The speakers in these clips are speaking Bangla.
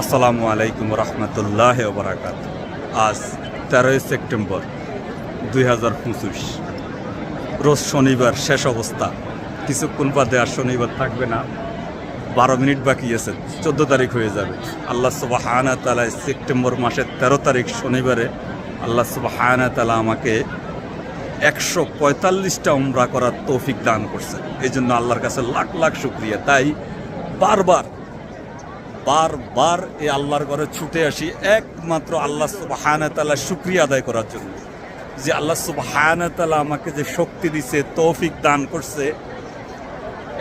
আসসালামু আলাইকুম রহমতুল্লাহ বারাকাত। আজ 13 সেপ্টেম্বর 2025, রোজ শনিবার, শেষ অবস্থা। কিছুক্ষণ বাদে আর শনিবার থাকবে না, 12 মিনিট বাকি আছে, 14 তারিখ হয়ে যাবে। আল্লাহ সুবহানাহু ওয়া তাআলা সেপ্টেম্বর মাসের 13 তারিখ শনিবারে আল্লাহ সুবহানাহু ওয়া তাআলা আমাকে 145টা উমরা করার তৌফিক দান করছে। এই জন্য আল্লাহর কাছে লাখ লাখ শুকরিয়া। তাই বারবার এই আল্লাহর ঘরে ছুটে আসি একমাত্র আল্লাহ সুবহানাহু ওয়া তাআলা শুকরিয়া আদায় করার জন্য, যে আল্লাহ সুবহানাহু ওয়া তাআলা আমাকে যে শক্তি দিছে, তৌফিক দান করছে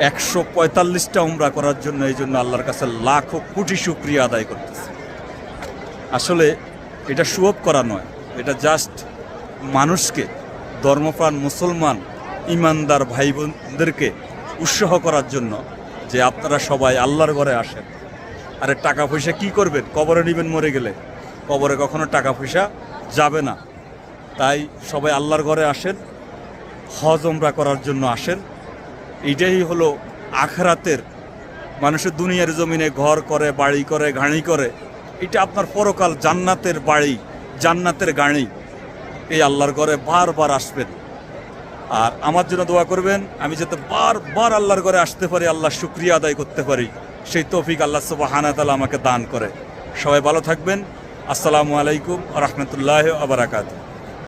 145টা উমরা করার জন্য। এই জন্য আল্লাহর কাছে লাখো কোটি শুকরিয়া আদায় করতেছে। আসলে এটা শো অফ করা নয়, এটা জাস্ট মানুষকে, ধর্মপ্রাণ মুসলমান ইমানদার ভাই বোনদেরকে উৎসাহ করার জন্য যে আপনারা সবাই আল্লাহর ঘরে আসেন। আরে টাকা পয়সা কি করবেন? কবরে নেবেন মরে গেলে, কবরে কখনো টাকা পয়সা যাবে না। তাই সবাই আল্লাহর ঘরে আসেন, হজ উমরা করার জন্য আসেন। এইটাই হলো আখিরাতের, মানুষের দুনিয়ার জমিনে ঘর করে, বাড়ি করে, গাড়ি করে, এটা আপনার পরকাল জান্নাতের বাড়ি, জান্নাতের গাড়ি। এই আল্লাহর ঘরে বারবার আসবেন আর আমার জন্য দোয়া করবেন, আমি যাতে বারবার আল্লাহর ঘরে আসতে পারি, আল্লাহর শুকরিয়া আদায় করতে পারি, সেই তৌফিক আল্লাহ সুবহানাহু ওয়া তাআলা আমাকে দান করে। সবাই ভালো থাকবেন। আসসালামু আলাইকুম ওয়া রাহমাতুল্লাহি ওয়া বারাকাতুহু।